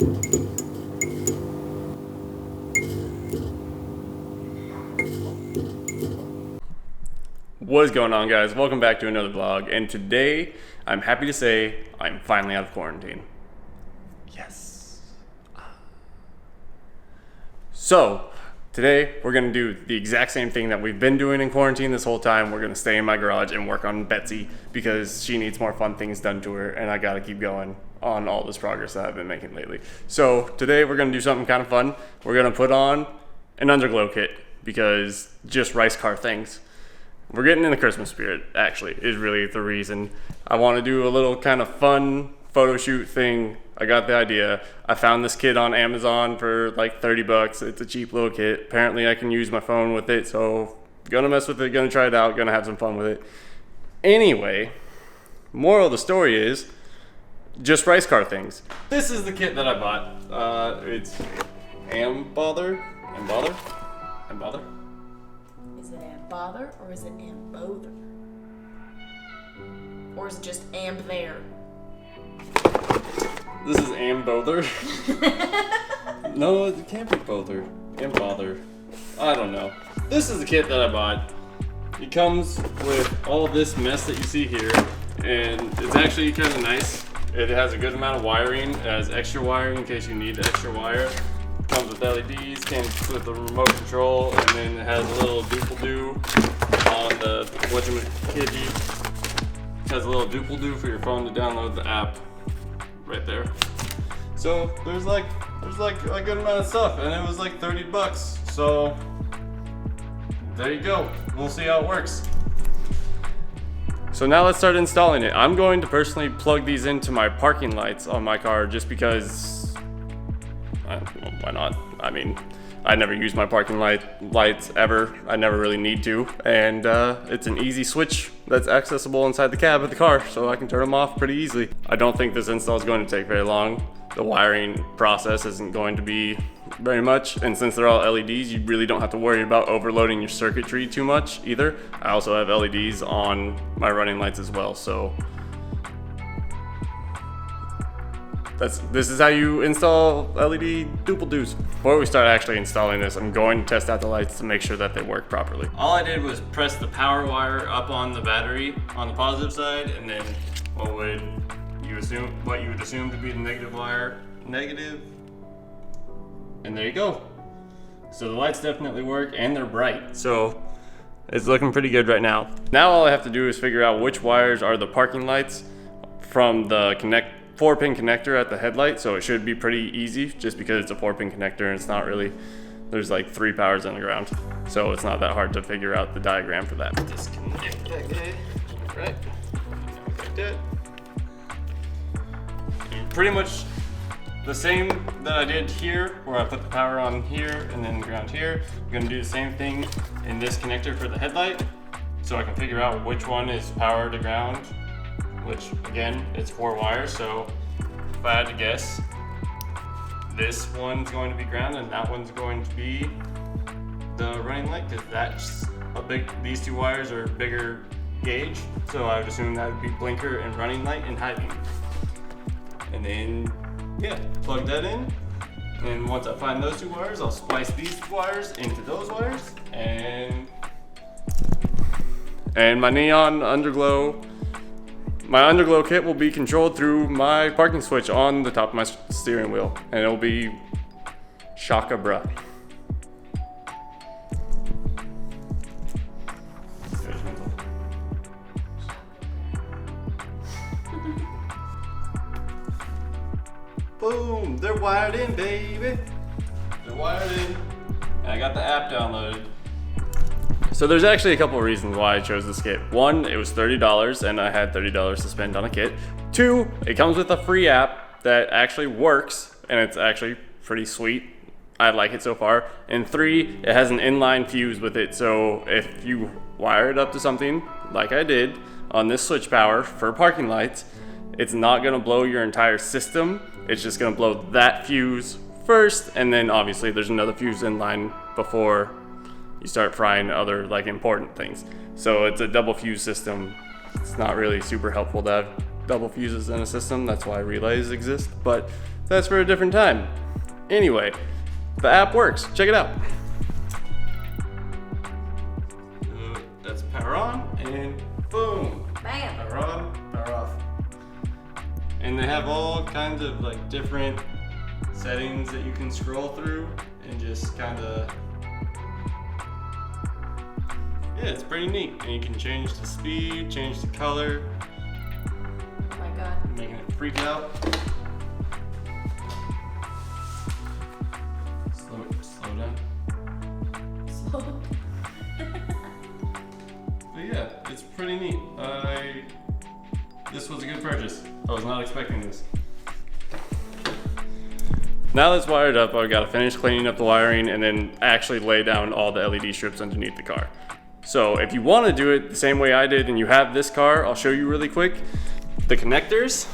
What is going on, guys? Welcome back to another vlog, and today I'm happy to say I'm finally out of quarantine. Yes. So today we're gonna do the exact same thing that we've been doing in quarantine this whole time. We're gonna stay in my garage and work on Betsy because she needs more fun things done to her, and I gotta keep going on all this progress that I've been making lately. So today we're gonna do something kind of fun. We're gonna put on an underglow kit because just race car things. We're getting in the Christmas spirit, actually, is really the reason. I want to do a little kind of fun photo shoot thing. I got the idea. I found this kit on Amazon for like 30 bucks. It's a cheap little kit. Apparently I can use my phone with it, so gonna mess with it, gonna try it out, gonna have some fun with it. Anyway, moral of the story is, just race car things. This is the kit that I bought. It's Ambother? Is it Ambother or is it Ambother? Or is it just Amb there? This is Ambother. No, it can't be Bother. Ambother. I don't know. This is the kit that I bought. It comes with all this mess that you see here, and it's actually kind of nice. It has a good amount of wiring. It has extra wiring in case you need extra wire. Comes with LEDs, comes with the remote control, and then it has a little doodle-doo on the whatchamacallit. It has a little doodle-doo for your phone to download the app right there. So there's like a good amount of stuff, and it was like 30 bucks. So there you go. We'll see how it works. So now let's start installing it. I'm going to personally plug these into my parking lights on my car just because. Why not? I mean, I never use my parking lights ever. I never really need to, and it's an easy switch that's accessible inside the cab of the car, so I can turn them off pretty easily. I don't think this install is going to take very long. The wiring process isn't going to be very much, and since they're all LEDs, you really don't have to worry about overloading your circuitry too much either. I also have LEDs on my running lights as well, so this is how you install LED doodle-doos. Before we start actually installing this, I'm going to test out the lights to make sure that they work properly. All I did was press the power wire up on the battery on the positive side, and then what you would assume to be the negative wire, negative, and there you go. So the lights definitely work, and they're bright. So it's looking pretty good right now. Now all I have to do is figure out which wires are the parking lights from the 4-pin connector at the headlight, so it should be pretty easy just because it's a 4-pin connector and it's not really, there's like 3 powers on the ground, so it's not that hard to figure out the diagram for that. Disconnect that guy, right, like that. And pretty much the same that I did here, where I put the power on here and then ground here. I'm gonna do the same thing in this connector for the headlight, so I can figure out which one is power to ground, which again, it's 4 wires, so if I had to guess, this one's going to be ground and that one's going to be the running light, because that's these 2 wires are bigger gauge, so I would assume that would be blinker and running light and high beam. And then, yeah, plug that in, and once I find those 2 wires, I'll splice these wires into those wires, and my neon underglow. My underglow kit will be controlled through my parking switch on the top of my steering wheel, and it'll be shaka bruh. Boom, they're wired in, baby. They're wired in. And I got the app downloaded. So there's actually a couple of reasons why I chose this kit. One, it was $30 and I had $30 to spend on a kit. 2, it comes with a free app that actually works and it's actually pretty sweet. I like it so far. And 3, it has an inline fuse with it, so if you wire it up to something like I did on this switch power for parking lights, it's not gonna blow your entire system. It's just gonna blow that fuse first, and then obviously there's another fuse in line before you start frying other like important things. So it's a double fuse system. It's not really super helpful to have double fuses in a system. That's why relays exist. But That's for a different time. Anyway, the app works. Check it out. That's power on and boom. Bam. Power on, power off. And they have all kinds of like different settings that you can scroll through and just kind of, yeah, it's pretty neat. And you can change the speed, change the color. Oh my God. Making it freak out. Slow down. Slow. But yeah, it's pretty neat. This was a good purchase. I was not expecting this. Now that's wired up, I've got to finish cleaning up the wiring and then actually lay down all the LED strips underneath the car. So if you want to do it the same way I did and you have this car, I'll show you really quick. The connectors.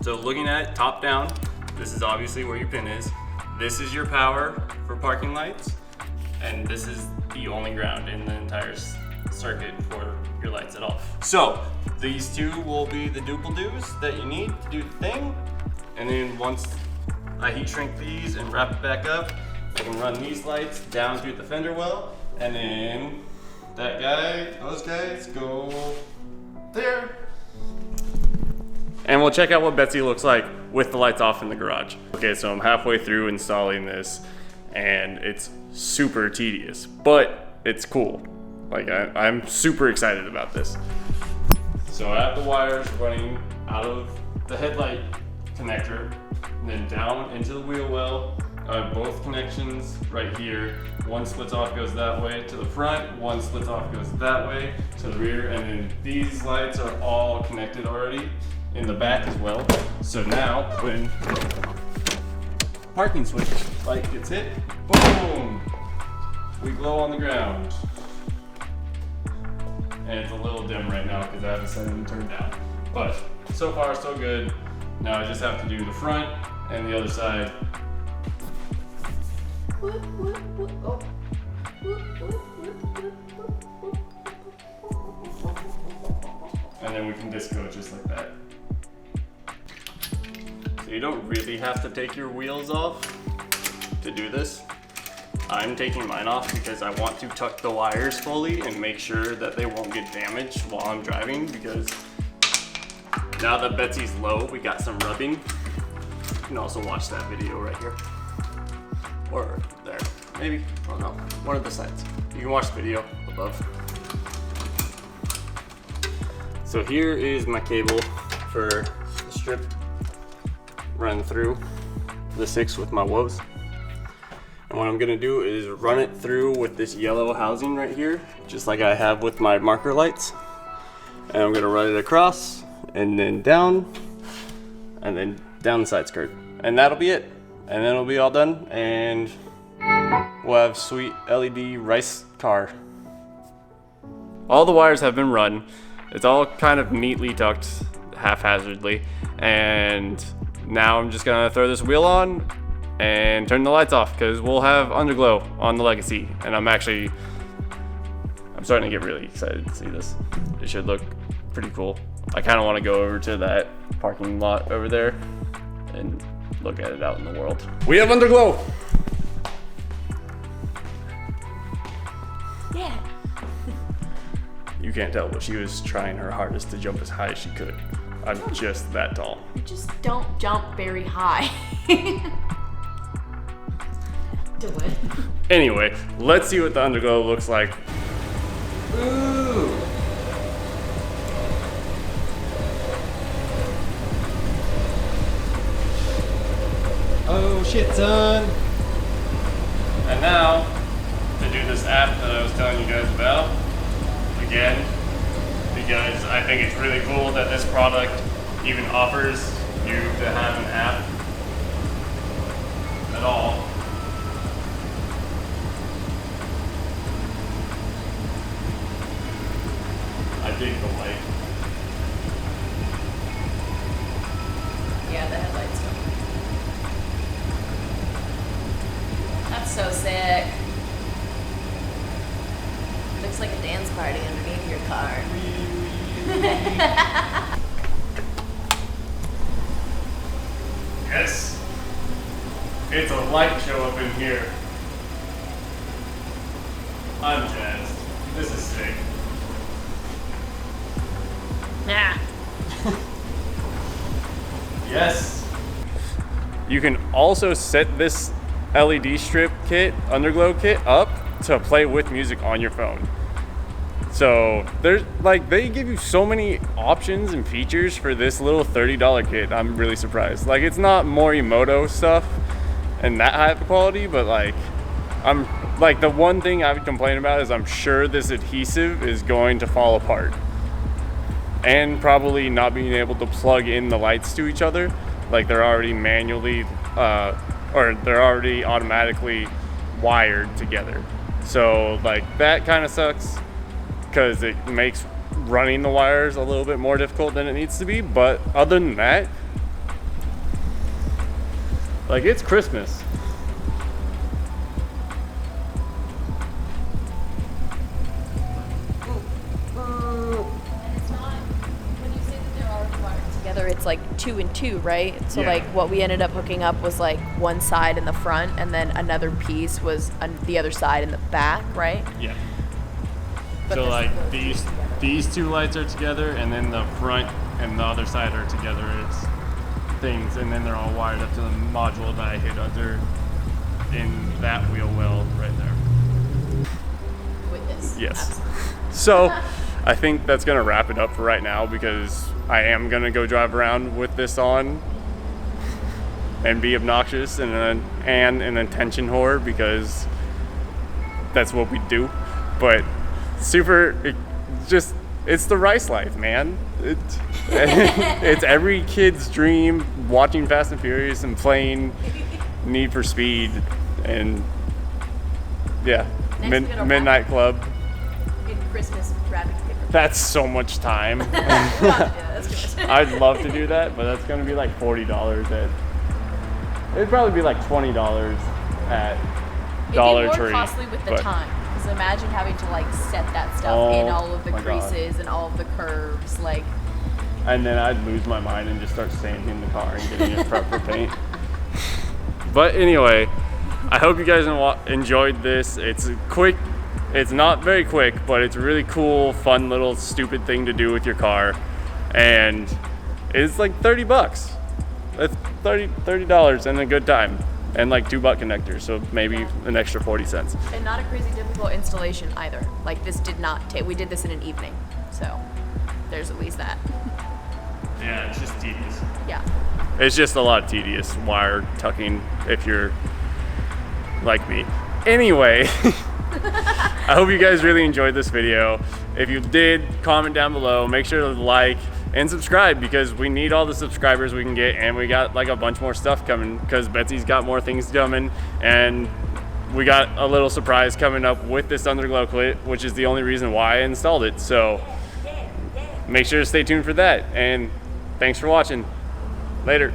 So looking at it top down, this is obviously where your pin is. This is your power for parking lights. And this is the only ground in the entire circuit for your lights at all. So these two will be the doobly-doos that you need to do the thing. And then once I heat shrink these and wrap it back up, I can run these lights down through the fender well, and then that guy, those guys go there. And we'll check out what Betsy looks like with the lights off in the garage. Okay, so I'm halfway through installing this and it's super tedious, but it's cool. Like I'm super excited about this. So I have the wires running out of the headlight connector and then down into the wheel well. I have both connections right here. One splits off, goes that way to the front. One splits off, goes that way to the rear. And then these lights are all connected already in the back as well. So now when parking switch light gets hit, boom, we glow on the ground. And it's a little dim right now because I haven't set it turned down. But so far so good. Now I just have to do the front and the other side. And then we can disco just like that. So you don't really have to take your wheels off to do this. I'm taking mine off because I want to tuck the wires fully and make sure that they won't get damaged while I'm driving, because now that Betsy's low, we got some rubbing. You can also watch that video right here. Or there, maybe, I don't know, one of the sides. You can watch the video above. So here is my cable for the strip running through the 6 with my woes. And what I'm gonna do is run it through with this yellow housing right here, just like I have with my marker lights. And I'm gonna run it across and then down the side skirt. And that'll be it. And then it'll be all done and we'll have sweet LED rice car. All the wires have been run. It's all kind of neatly tucked haphazardly. And now I'm just gonna throw this wheel on and turn the lights off because we'll have underglow on the Legacy. And I'm starting to get really excited to see this. It should look pretty cool. I kind of want to go over to that parking lot over there and look at it out in the world. We have underglow! Yeah. You can't tell, but she was trying her hardest to jump as high as she could. I'm just that tall. You just don't jump very high. Do it. Anyway, let's see what the underglow looks like. Ooh! Oh shit, son! And now, to do this app that I was telling you guys about, again, because I think it's really cool that this product even offers you to have an app at all. I dig the light. Yeah, the headlights. That's so sick. Looks like a dance party underneath your car. Yes. it's a light show up in here. I'm jazzed. This is sick. Nah. Yes. You can also set this LED strip kit, underglow kit up to play with music on your phone. So there's like, they give you so many options and features for this little $30 kit. I'm really surprised. Like, it's not Morimoto stuff and that high of quality, but like, I'm like, the one thing I would complain about is I'm sure this adhesive is going to fall apart, and probably not being able to plug in the lights to each other. Like, they're already manually or they're already automatically wired together. So like, that kind of sucks because it makes running the wires a little bit more difficult than it needs to be. But other than that, like, it's Christmas. It's like 2 and 2, right? So Yeah. like what we ended up hooking up was like one side in the front, and then another piece was on the other side in the back, right? Yeah. But So this like goes together. these two lights are together, and then the front and the other side are together. It's things, and then they're all wired up to the module that I hid under in that wheel well right there. With this. Yes. Absolutely. So I think that's gonna wrap it up for right now, because I am gonna go drive around with this on and be obnoxious and an attention whore, because that's what we do. But it's the Rice life, man. It's every kid's dream, watching Fast and Furious and playing Need for Speed and yeah, Next we gotta Midnight Club. In Christmas wrapping paper. That's so much time. Yeah, that's good. I'd love to do that, but that's gonna be like $40 at. It'd probably be like $20 at Dollar It'd be Tree. more costly with the but- time. Because imagine having to like set that stuff Oh, in all of the my God. creases and all of the curves. Like, And then I'd lose my mind and just start sanding the car and getting it prepped for paint. But anyway, I hope you guys enjoyed this. It's quick. It's not very quick, but it's a really cool, fun little stupid thing to do with your car. And it's like $30. That's $30 and a good time. And like 2 butt connectors, so maybe an extra 40 cents. and not a crazy difficult installation either. Like, this did not take, we did this in an evening. So there's at least that. Yeah, it's just tedious. Yeah. It's just a lot of tedious wire tucking if you're like me. Anyway, I hope you guys really enjoyed this video. If you did, comment down below. Make sure to like and subscribe, because we need all the subscribers we can get, and we got like a bunch more stuff coming because Betsy's got more things coming, and we got a little surprise coming up with this underglow kit, which is the only reason why I installed it. So make sure to stay tuned for that, and thanks for watching. Later.